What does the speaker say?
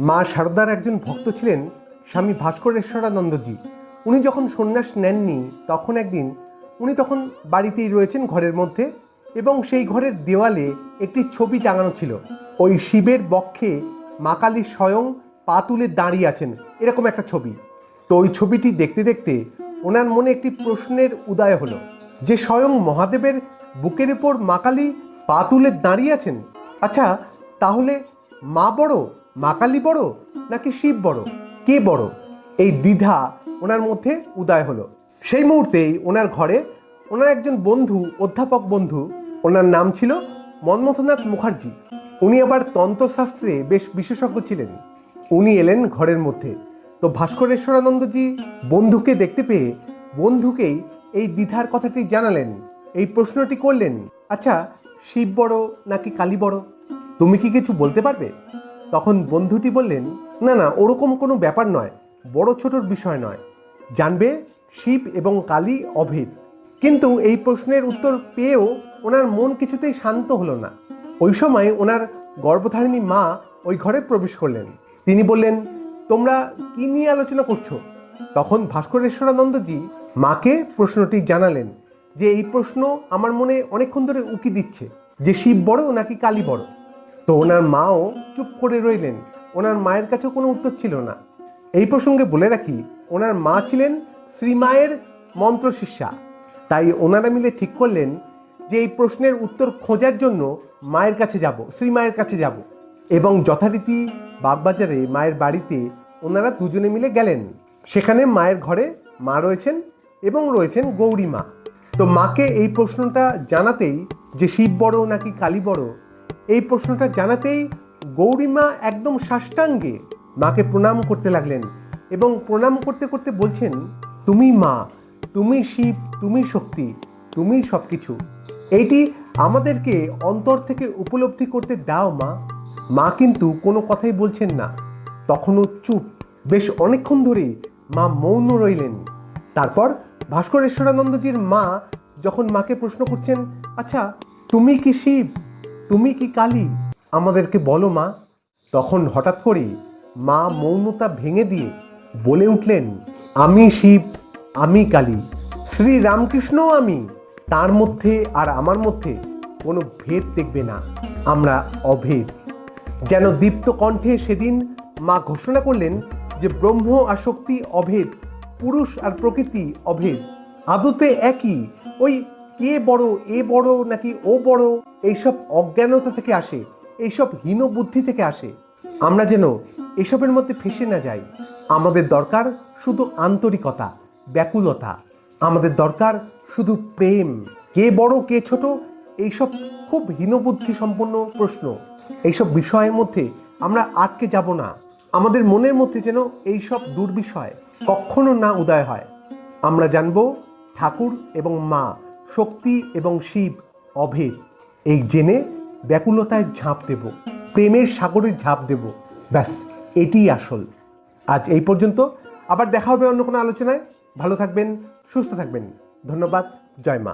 মা শারদার একজন ভক্ত ছিলেন স্বামী ভাস্করেশ্বরানন্দজি। উনি যখন সন্ন্যাস নেননি তখন একদিন উনি তখন বাড়িতেই রয়েছেন ঘরের মধ্যে, এবং সেই ঘরের দেওয়ালে একটি ছবি টাঙানো ছিল। ওই শিবের বক্ষে মা কালী স্বয়ং পা তুলে দাঁড়িয়ে আছেন, এরকম একটা ছবি। তো ওই ছবিটি দেখতে দেখতে ওনার মনে একটি প্রশ্নের উদয় হলো যে স্বয়ং মহাদেবের বুকের উপর মা কালী পা তুলে দাঁড়িয়ে আছেন। আচ্ছা, তাহলে মা বড়, মা কালী বড়, নাকি শিব বড়? কে বড়? এই দ্বিধা ওনার মধ্যে উদয় হলো। সেই মুহূর্তেই ওনার ঘরে ওনার একজন বন্ধু, অধ্যাপক বন্ধু, ওনার নাম ছিল মন্মথনাথ মুখার্জি। উনি আবার তন্ত্রশাস্ত্রে বেশ বিশেষজ্ঞ ছিলেন। উনি এলেন ঘরের মধ্যে। তো ভাস্করেশ্বরানন্দজি বন্ধুকে দেখতে পেয়ে বন্ধুকেই এই দ্বিধার কথাটি জানালেন, এই প্রশ্নটি করলেন, আচ্ছা, শিব বড় নাকি কালী বড়? তুমি কি কিছু বলতে পারবে? তখন বন্ধুটি বললেন, না না, ওরকম কোনো ব্যাপার নয়, বড় ছোটর বিষয় নয়। জানবে, শিব এবং কালী অভেদ। কিন্তু এই প্রশ্নের উত্তর পেয়েও ওনার মন কিছুতেই শান্ত হলো না। ওই সময় ওনার গর্ভধারিণী মা ওই ঘরে প্রবেশ করলেন। তিনি বললেন, তোমরা কি নিয়ে আলোচনা করছো? তখন ভাস্করেশ্বরানন্দজি মাকে প্রশ্নটি জানালেন যে এই প্রশ্ন আমার মনে অনেকক্ষণ ধরে উকি দিচ্ছে, যে শিব বড় নাকি কালী বড়। তো ওনার মাও চুপ করে রইলেন। ওনার মায়ের কাছেও কোনো উত্তর ছিল না। এই প্রসঙ্গে বলে রাখি, ওনার মা ছিলেন শ্রীমায়ের মন্ত্র শিষ্যা। তাই ওনারা মিলে ঠিক করলেন যে এই প্রশ্নের উত্তর খোঁজার জন্য মায়ের কাছে যাব, শ্রীমায়ের কাছে যাব। এবং যথারীতি বাগবাজারে মায়ের বাড়িতে ওনারা দুজনে মিলে গেলেন। সেখানে মায়ের ঘরে মা রয়েছেন এবং রয়েছেন গৌরী মা। তো মাকে এই প্রশ্নটা জানাতেই, যে শিব বড় নাকি কালী বড়, এই প্রশ্নটা জানাতেই গৌরীমা একদম সাষ্টাঙ্গে মাকে প্রণাম করতে লাগলেন এবং প্রণাম করতে করতে বলছেন, তুমি মা, তুমি শিব, তুমি শক্তি, তুমি সব কিছু। এইটি আমাদেরকে অন্তর থেকে উপলব্ধি করতে দাও মা। মা কিন্তু কোনো কথাই বলছেন না, তখনও চুপ। বেশ অনেকক্ষণ ধরেই মা মৌন রইলেন। তারপর ভাস্করেশ্বরানন্দজির মা যখন মাকে প্রশ্ন করছেন, আচ্ছা, তুমি কি শিব, তুমি কি কালী, আমাদেরকে বলো মা। তখন হঠাৎ করে মা মৌনতা ভেঙে দিয়ে বলে উঠলেন, আমি শিব, আমি কালী, শ্রী রামকৃষ্ণও আমি। তার মধ্যে আর আমার মধ্যে কোনো ভেদ দেখবে না, আমরা অভেদ। যেন দীপ্ত কণ্ঠে সেদিন মা ঘোষণা করলেন যে ব্রহ্ম আর শক্তি অভেদ, পুরুষ আর প্রকৃতি অভেদ, আদতে একই। ওই কে বড়, এ বড় নাকি ও বড়, এইসব অজ্ঞানতা থেকে আসে, এইসব হীন বুদ্ধি থেকে আসে। আমরা যেন এসবের মধ্যে ফেসে না যাই। আমাদের দরকার শুধু আন্তরিকতা, ব্যাকুলতা। আমাদের দরকার শুধু প্রেম। কে বড় কে ছোট, এইসব খুব হীনবুদ্ধি সম্পন্ন প্রশ্ন। এইসব বিষয়ের মধ্যে আমরা আটকে যাব না। আমাদের মনের মধ্যে যেন এইসব দুর্বিষয় কখনো না উদয় হয়। আমরা জানব ঠাকুর এবং মা, শক্তি এবং শিব অভেদ। এই জেনে ব্যাকুলতায় ঝাঁপ দেব, প্রেমের সাগরে ঝাঁপ দেব। ব্যাস, এটিই আসল। আজ এই পর্যন্ত। আবার দেখা হবে অন্য কোনো আলোচনায়। ভালো থাকবেন, সুস্থ থাকবেন। ধন্যবাদ। জয় মা।